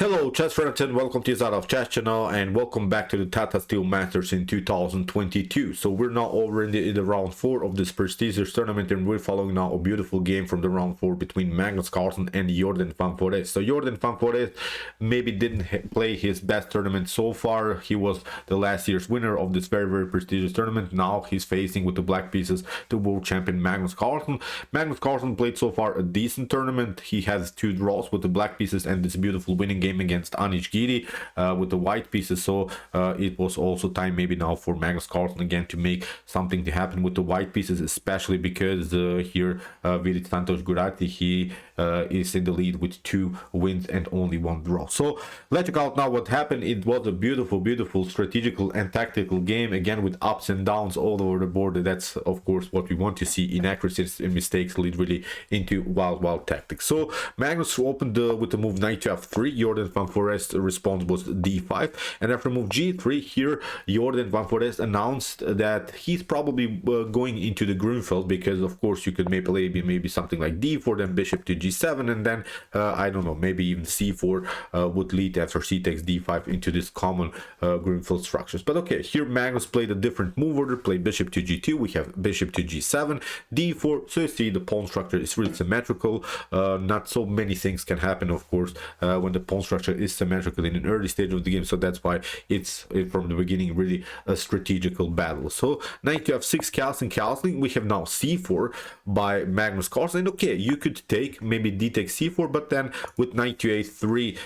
Hello chess friends and welcome to Tata of Chess channel and welcome back to the Tata Steel Masters in 2022. So we're now over in the round 4 of this prestigious tournament, and we're following now a beautiful game from the round 4 between Magnus Carlsen and Jorden van Foreest. So Jorden van Foreest maybe didn't play his best tournament so far. He was the last year's winner of this very prestigious tournament. Now he's facing with the black pieces the world champion Magnus Carlsen. Magnus Carlsen played so far a decent tournament. He has 2 draws with the black pieces and this beautiful winning game against Anish Giri with the white pieces. So it was also time maybe now for Magnus Carlsen again to make something to happen with the white pieces, especially because here Vidit Santosh Gujrathi, he is in the lead with 2 wins and only 1 draw. So let's check out now what happened. It was a beautiful strategical and tactical game, again with ups and downs all over the board. That's of course what we want to see. Inaccuracies and mistakes lead really into wild tactics. So Magnus opened with the move knight to f3. Jorden van Foreest response was d5, and after move g3 here Jorden van Foreest announced that he's probably going into the Grunfeld, because of course you could maybe something like d4, then bishop to g7, and then I don't know, maybe even c4 would lead after c takes d5 into this common Grunfeld structures. But okay, here Magnus played a different move order, played bishop to g2, we have bishop to g7, d4. So you see the pawn structure is really symmetrical. Not so many things can happen of course when the pawn structure is symmetrical in an early stage of the game, so that's why it's from the beginning really a strategical battle. So knight to f6, castling. We have now c4 by Magnus Carlsen, and okay, you could take maybe d takes c4, but then with knight to a3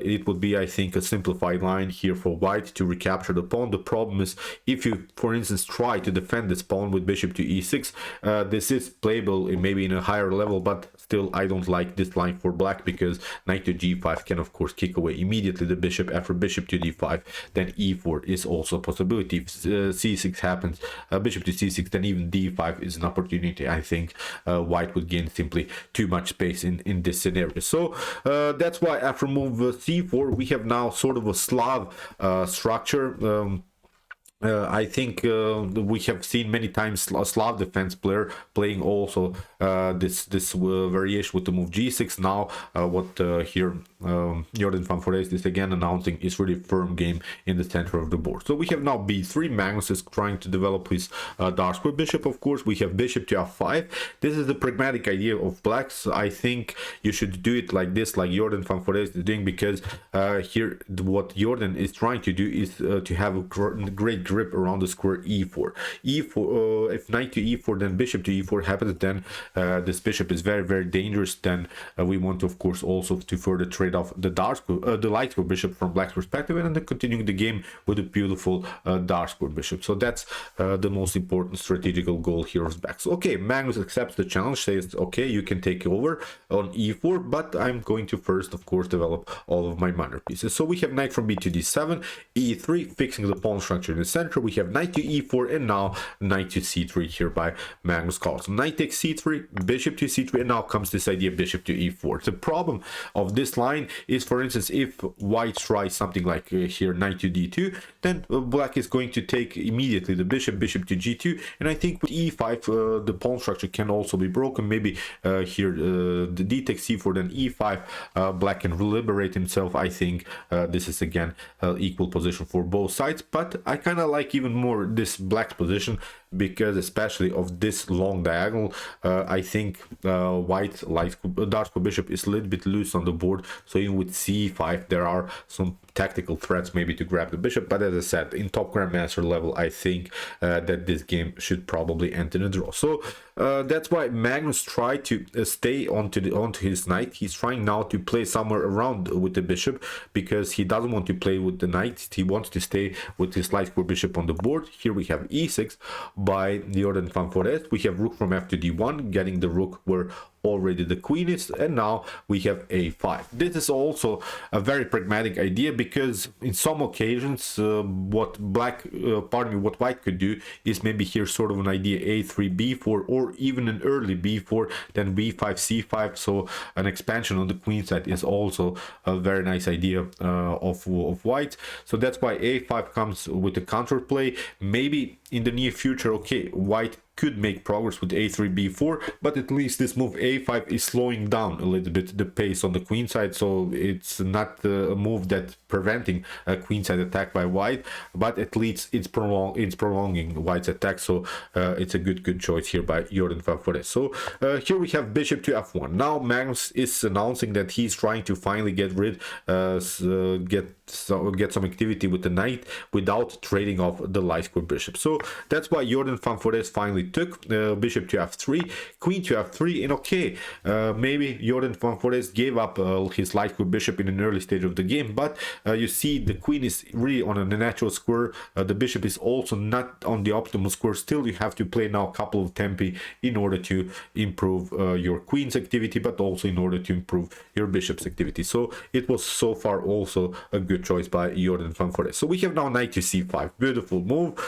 it would be, I think, a simplified line here for white to recapture the pawn. The problem is if you for instance try to defend this pawn with bishop to e6, this is playable maybe in a higher level, but still I don't like this line for black, because knight to g5 can of course kick away immediately the bishop. After bishop to d5, then e4 is also a possibility. If c6 happens, bishop to c6, then even d5 is an opportunity. I think white would gain simply too much space in this scenario. So that's why after move c4 we have now sort of a Slav structure. I think we have seen many times a Slav defense player playing also this variation with the move g6. Now what here Jorden van Foreest is again announcing is really firm game in the center of the board. So we have now b3. Magnus is trying to develop his dark square bishop. Of course, we have bishop to f5. This is the pragmatic idea of blacks. I think you should do it like this, like Jorden van Foreest is doing, because here what Jorden is trying to do is to have a great grip around the square e4. If knight to e4, then bishop to e4 happens, then this bishop is very dangerous. Then we want of course also to further trade off the light square bishop from black's perspective, and then continuing the game with a beautiful dark square bishop. So that's the most important strategical goal here of black. So okay, Magnus accepts the challenge, says okay, you can take over on e4, but I'm going to first of course develop all of my minor pieces. So we have knight from b to d7, e3, fixing the pawn structure in the center. We have knight to e4, and now knight to c3 here by Magnus Carlsen. Knight takes c3, bishop to c3, and now comes this idea bishop to e4. The problem of this line is, for instance, if white tries something like here knight to d2, then black is going to take immediately the bishop to g2, and I think with e5 the pawn structure can also be broken. Maybe here the d takes c4, then e5, black can liberate himself. I think this is again equal position for both sides, but I kind of like even more this black's position, because especially of this long diagonal, I think white dark square bishop is a little bit loose on the board. So even with c5 there are some tactical threats maybe to grab the bishop, but as I said, in top grandmaster level I think that this game should probably end in a draw. So that's why Magnus tried to stay onto his knight. He's trying now to play somewhere around with the bishop, because he doesn't want to play with the knight. He wants to stay with his light square bishop on the board. Here we have e6 by Jorden van Foreest. We have rook from f to d1, getting the rook where already the queen is, and now we have a5. This is also a very pragmatic idea, because in some occasions what white could do is maybe here sort of an idea a3 b4, or even an early b4, then b5 c5. So an expansion on the queen side is also a very nice idea of white. So that's why a5 comes with the counterplay. Maybe in the near future, okay, white could make progress with a3 b4, but at least this move a5 is slowing down a little bit the pace on the queen side, so it's not a move that's preventing a queenside attack by white, but at least it's prolonging white's attack. So it's a good choice here by Jorden van Foreest. So here we have bishop to f1. Now Magnus is announcing that he's trying to finally get some activity with the knight without trading off the light square bishop. So that's why Jorden van Foreest finally took bishop to f3, queen to f3, and okay, maybe Jorden van Foreest gave up his light square bishop in an early stage of the game, but you see the queen is really on a natural square, the bishop is also not on the optimal square. Still, you have to play now a couple of tempi in order to improve your queen's activity, but also in order to improve your bishop's activity. So it was so far also a good choice by Jorden van Foreest. So we have now knight to c5, beautiful move,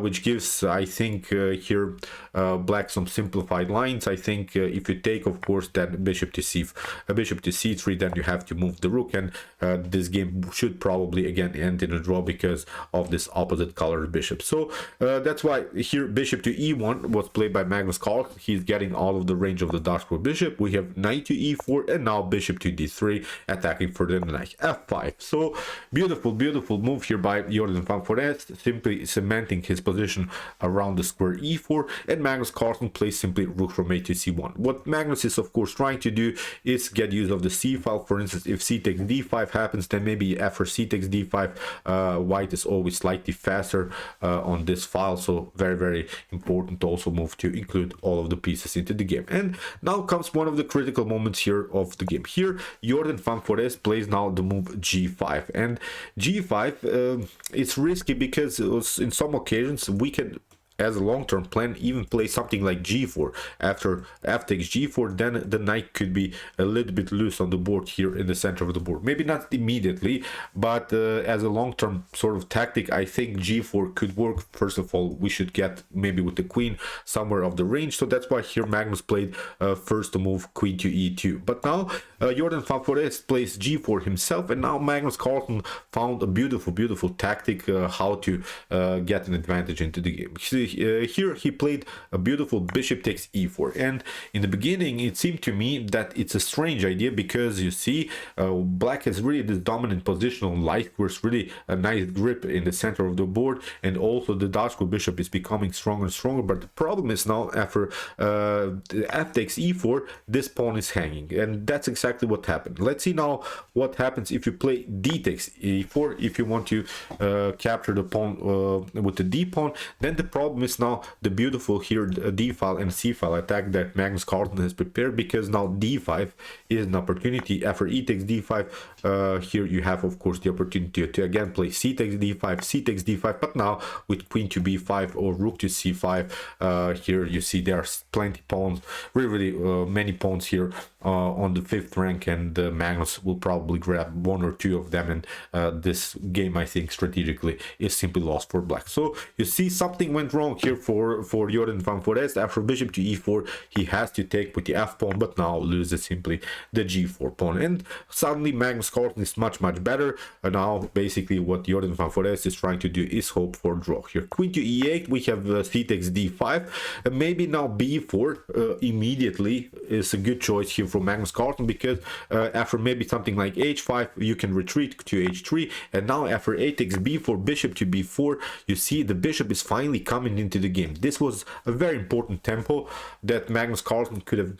which gives, I think, here black some simplified lines. I think if you take, of course, then bishop to c3, then you have to move the rook, and this game should probably again end in a draw because of this opposite colored bishop. So that's why here bishop to e1 was played by Magnus Carlsen. He's getting all of the range of the dark square bishop. We have knight to e4, and now bishop to d3, attacking for the knight f5. So beautiful move here by Jorden van Foreest, simply cementing his position around the square e4, and Magnus Carlsen plays simply rook from a to c1. What Magnus is of course trying to do is get use of the c file. For instance, if c takes d5 happens, then maybe after c takes d5, white is always slightly faster on this file. So very important to also move to include all of the pieces into the game. And now comes one of the critical moments here of the game. Here Jorden van Foreest plays now the move g5, and g5 it's risky because in some occasions we can, as a long-term plan, even play something like g4. After f takes g4, then the knight could be a little bit loose on the board here in the center of the board. Maybe not immediately, but as a long-term sort of tactic, I think g4 could work. First of all, we should get maybe with the queen somewhere of the range. So that's why here Magnus played first to move queen to e2. But now Jorden van Foreest plays g4 himself, and now Magnus Carlsen found a beautiful tactic how to get an advantage into the game. Here he played a beautiful bishop takes e4, and in the beginning it seemed to me that it's a strange idea because you see black has really this dominant position on light squares, really a nice grip in the center of the board, and also the dark square bishop is becoming stronger and stronger. But the problem is now after f takes e4, this pawn is hanging, and that's exactly what happened. Let's see now what happens if you play d takes e4. If you want to capture the pawn with the d pawn, then the problem is now the beautiful here d file and c file attack that Magnus Carlsen has prepared, because now d5 is an opportunity. After e takes d5, here you have of course the opportunity to again play c takes d5, c takes d5, but now with queen to b5 or rook to c5, here you see there are plenty pawns, really many pawns here on the 5th rank, and Magnus will probably grab one or two of them, and this game I think strategically is simply lost for black. So you see something went wrong here for Jorden van Foreest. After bishop to e4, he has to take with the f pawn, but now loses simply the g4 pawn, and suddenly Magnus Carlsen is much better. And now basically what Jorden van Foreest is trying to do is hope for draw. Here queen to e8, we have c takes d5, maybe now b4 immediately is a good choice here for Magnus Carlsen, because after maybe something like h5 you can retreat to h3, and now after a takes b4, bishop to b4, you see the bishop is finally coming into the game. This was a very important tempo that Magnus Carlsen could have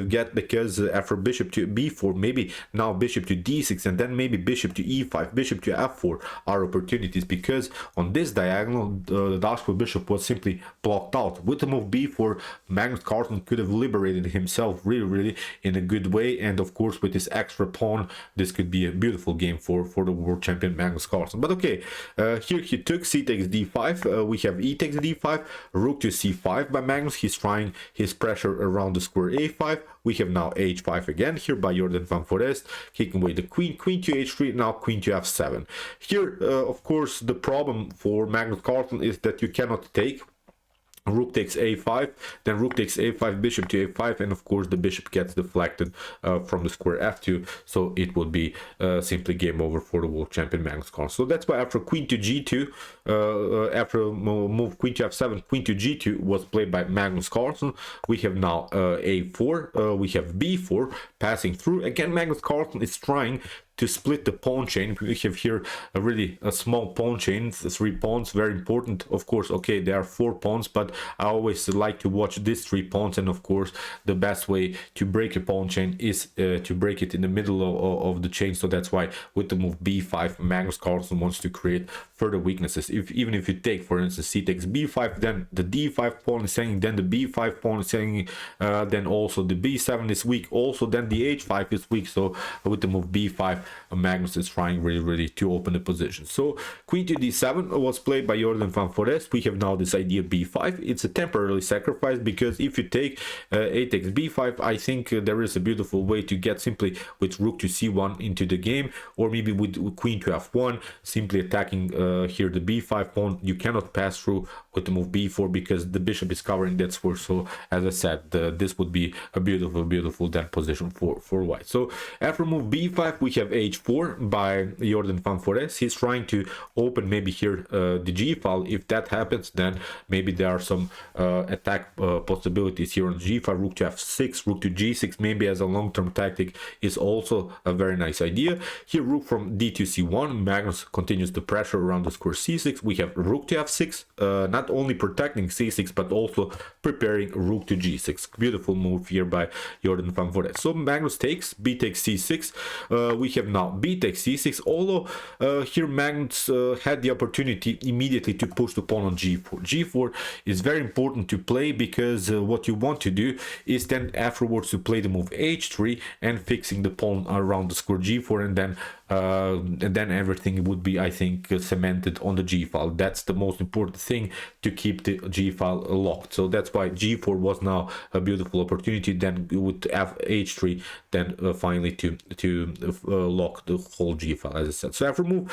get, because after bishop to b4, maybe now bishop to d6, and then maybe bishop to e5, bishop to f4 are opportunities, because on this diagonal the dark square bishop was simply blocked out. With the move b4, Magnus Carlsen could have liberated himself really in a good way, and of course with this extra pawn this could be a beautiful game for the world champion Magnus Carlsen. But okay, here he took c takes d5, we have e takes d5, rook to c5 by Magnus. He's trying his pressure around the square a5. We have now h5 again here by Jorden van Foreest, kicking away the queen, queen to h3, now queen to f7. Here of course the problem for Magnus Carlsen is that you cannot take rook takes a5, then rook takes a5, bishop to a5, and of course the bishop gets deflected from the square f2, so it would be simply game over for the world champion Magnus Carlsen. So that's why after queen to g2, after move queen to f7, queen to g2 was played by Magnus Carlsen. We have now a4, we have b4 passing through. Again, Magnus Carlsen is trying to split the pawn chain. We have here a small pawn chain, 3 pawns, very important. Of course, okay, there are 4 pawns, but I always like to watch these 3 pawns, and of course the best way to break a pawn chain is to break it in the middle of the chain. So that's why with the move b5, Magnus Carlsen wants to create further weaknesses. Even if you take, for instance, c takes b5, then the d5 pawn is hanging, then the b5 pawn is hanging, then also the b7 is weak, also then the h5 is weak. So with the move b5, Magnus is trying really to open the position. So queen to d7 was played by Jorden van Foreest. We have now this idea b5. It's a temporary sacrifice, because if you take a takes b5, I think there is a beautiful way to get simply with rook to c1 into the game, or maybe with queen to f1, simply attacking here the b5 pawn. You cannot pass through with the move b4 because the bishop is covering that square. So as I said, this would be a beautiful then position for white. So after move b5, we have h4 by Jorden van Foreest. He's trying to open maybe here the g file. If that happens, then maybe there are some attack possibilities here on g5, rook to f6, rook to g6, maybe as a long-term tactic is also a very nice idea. Here rook from d to c1, Magnus continues the pressure around the square c6. We have rook to f6, not only protecting c6 but also preparing rook to g6. Beautiful move here by Jorden van Foreest. So Magnus takes, b takes c6. We have now b takes c6, although here Magnus had the opportunity immediately to push the pawn on g4. g4 is very important to play, because what you want to do is then afterwards to play the move h3 and fixing the pawn around the square g4, and then everything would be, I think, cemented on the g file. That's the most important thing, to keep the g file locked. So that's why g4 was now a beautiful opportunity, then with h3, then finally to lock the whole g file, as I said. So after move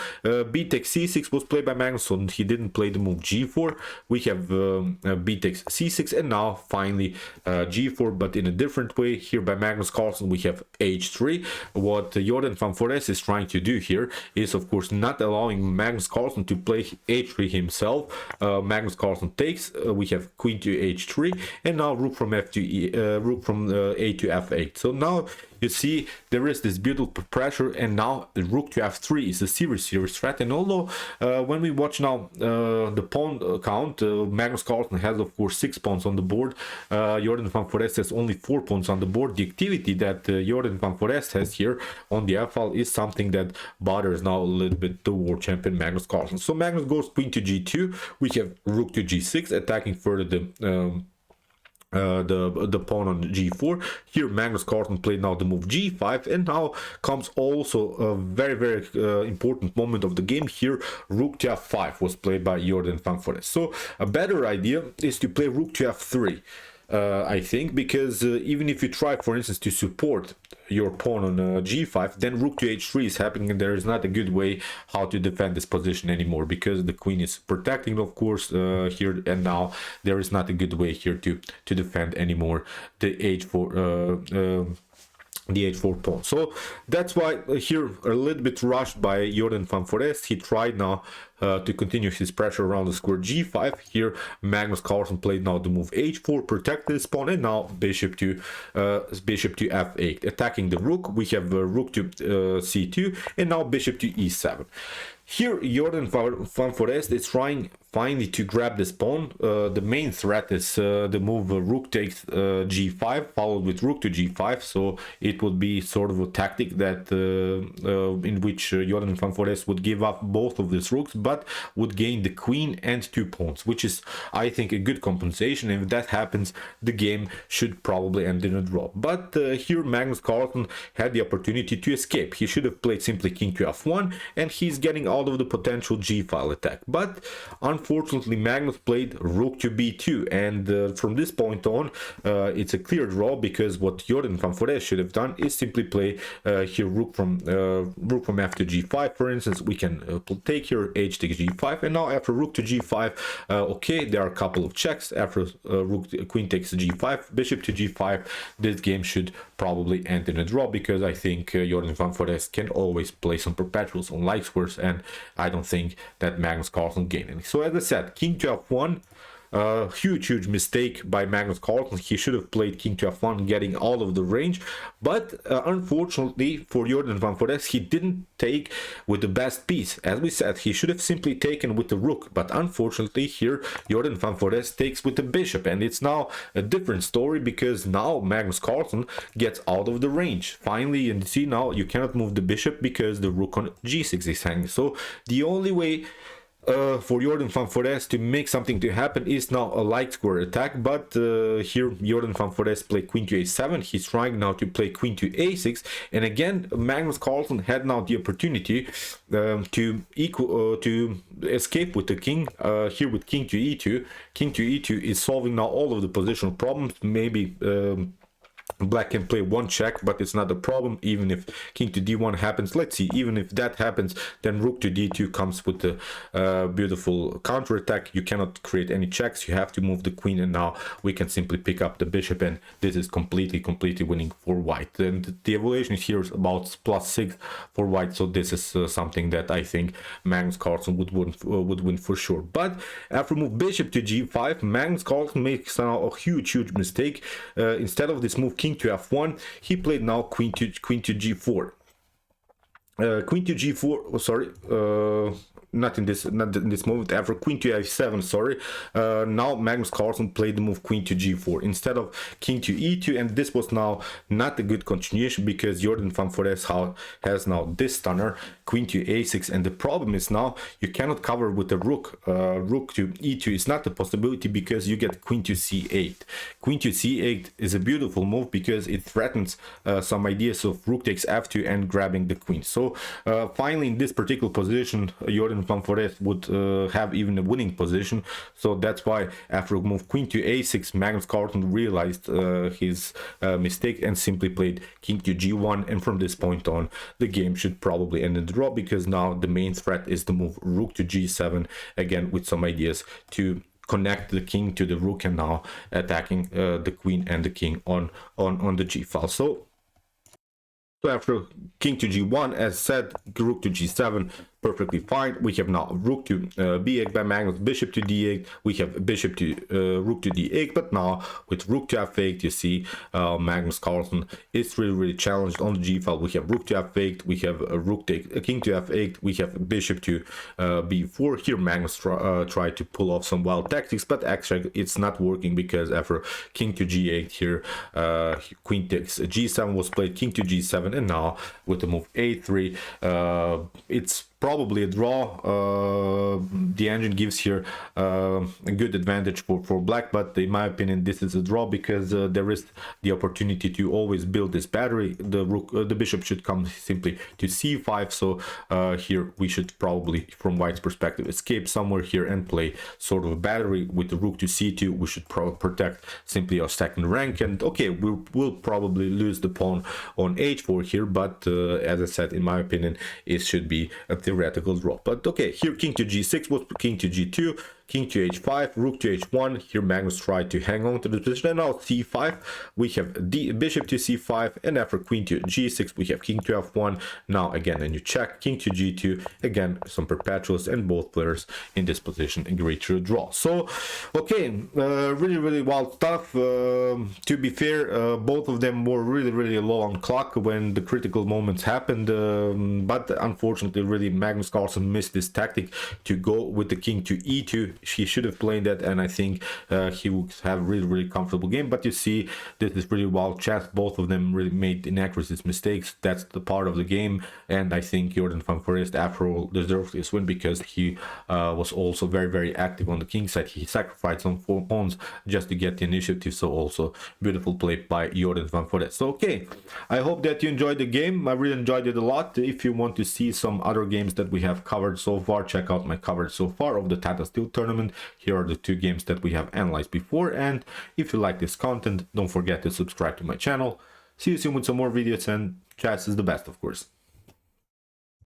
b takes c6 was played by Magnus, so he didn't play the move g4. We have b takes c6, and now finally g4, but in a different way. Here by Magnus Carlsen we have h3. What Jorden van Foreest is trying to do here is, of course, not allowing Magnus Carlsen to play h3 himself. Magnus Carlsen takes, we have queen to h3, and now rook from f to e, rook from a to f8. So now you see there is this beautiful pressure, and now the rook to f3 is a serious threat. And although when we watch now the pawn count, Magnus Carlsen has of course 6 pawns on the board, Jorden van Foreest has only 4 pawns on the board. The activity that Jorden van Foreest has here on the f file is something that bothers now a little bit the world champion Magnus Carlsen. So Magnus goes queen to g2, we have rook to g6, attacking further the pawn on g4. Here Magnus Carlsen played now the move g5, and now comes also a very important moment of the game. Here rook to f5 was played by Jorden van Foreest. So a better idea is to play rook to f3, I think, because even if you try, for instance, to support your pawn on g5, then rook to h3 is happening, and there is not a good way how to defend this position anymore, because the queen is protecting, of course, here, and now there is not a good way here to defend anymore the h4 pawn. So that's why here a little bit rushed by Jorden van Foreest. He tried now to continue his pressure around the square g5. Here Magnus Carlsen played now the move h4, protected his pawn, and now bishop to f8, attacking the rook. We have rook to c2, and now bishop to e7. Here Jorden van Foreest is trying finally to grab this pawn. The main threat is the move rook takes g5, followed with rook to g5. So it would be sort of a tactic that in which Jorden van Foreest would give up both of these rooks, but would gain the queen and 2 pawns, which is, I think, a good compensation. If that happens, the game should probably end in a draw. But here Magnus Carlsen had the opportunity to escape. He should have played simply king to f1, and he's getting all of the potential g file attack. But unfortunately Magnus played rook to b2, and from this point on it's a clear draw, because what Jorden van Foreest should have done is simply play here rook from f to g5, for instance. We can take here h takes g5, and now after rook to g5, okay, there are a couple of checks. After queen takes g5, bishop to g5, this game should probably end in a draw, because I think Jorden van Foreest can always play some perpetuals on light squares, and I don't think that Magnus Carlsen gained any. So as I said, king to f1, huge mistake by Magnus Carlsen. He should have played king to f1, getting all of the range, but unfortunately for Jorden van Foreest, he didn't take with the best piece. As we said, he should have simply taken with the rook, but unfortunately here Jorden van Foreest takes with the bishop, and it's now a different story, because now Magnus Carlsen gets out of the range finally. And you see, now you cannot move the bishop because the rook on g6 is hanging. So the only way for Jorden van Foreest to make something to happen is now a light square attack. But here Jorden van Foreest played queen to a7. He's trying now to play queen to a6, and again Magnus Carlsen had now the opportunity to escape with the king here with king to e2. King to e2 is solving now all of the positional problems. Maybe Black can play one check, but it's not a problem. Even if king to d1 happens, let's see, even if that happens, then rook to d2 comes with the beautiful counter attack. You cannot create any checks, you have to move the queen, and now we can simply pick up the bishop, and this is completely winning for white. And the evaluation here is about +6 for white, so this is something that I think Magnus Carlsen would win for sure. But after move bishop to g5, Magnus Carlsen makes now a huge mistake. Instead of this move king to f1, he played now queen to g4. Queen to g4, sorry, not in this moment. After queen to f7, sorry, now Magnus Carlsen played the move queen to g4 instead of king to e2, and this was now not a good continuation, because Jorden van Foreest has now this stunner, queen to a6, and the problem is now you cannot cover with the rook. Rook to e2 is not a possibility, because you get queen to c8. Queen to c8 is a beautiful move, because it threatens some ideas of rook takes f2 and grabbing the queen. So finally in this particular position, Jorden van Foreest would have even a winning position. So that's why after move queen to a6, Magnus Carlsen realized his mistake and simply played king to g1, and from this point on the game should probably end in the draw, because now the main threat is to move rook to g7, again with some ideas to connect the king to the rook, and now attacking the queen and the king on the g file. So after king to g1, as said, rook to g7, perfectly fine. We have now rook to b8 by Magnus, bishop to d8. We have bishop to rook to d8, but now with rook to f8, you see Magnus Carlsen is really challenged on the g file. We have rook to f8, we have a rook take a king to f8, we have bishop to b4. Here Magnus tried to pull off some wild tactics, but actually it's not working, because after king to g8 here, queen takes g7 was played, king to g7, and now with the move a3, it's probably a draw. The engine gives here a good advantage for black, but in my opinion this is a draw, because there is the opportunity to always build this battery. The rook, the bishop should come simply to c5, so here we should probably, from white's perspective, escape somewhere here and play sort of a battery with the rook to c2. We should protect simply our second rank, and okay, we'll probably lose the pawn on h4 here, but as I said, in my opinion it should be a theoretical draw. But okay, here king to g6 was king to g2, king to h5, rook to h1. Here Magnus tried to hang on to the position, and now c5 we have bishop to c5, and after queen to g6 we have king to f1. Now again a new check, king to g2, again some perpetuals, and both players in this position agree to a draw. So okay, really wild stuff. To be fair, both of them were really low on clock when the critical moments happened, but unfortunately really Magnus Carlsen missed this tactic to go with the king to e2 he should have played that, and I think he would have really comfortable game. But you see, this is really well chess. Both of them really made inaccuracies, mistakes. That's the part of the game, and I think Jorden van Foreest after all deserved this win because he was also very active on the king side. He sacrificed some 4 pawns just to get the initiative, so also beautiful play by Jorden van Foreest. So okay, I hope that you enjoyed the game. I really enjoyed it a lot. If you want to see some other games that we have covered so far, check out my coverage so far of the Tata Steel tournament. Here are the 2 games that we have analyzed before, and if you like this content, don't forget to subscribe to my channel. See you soon with some more videos, and chess is the best, of course.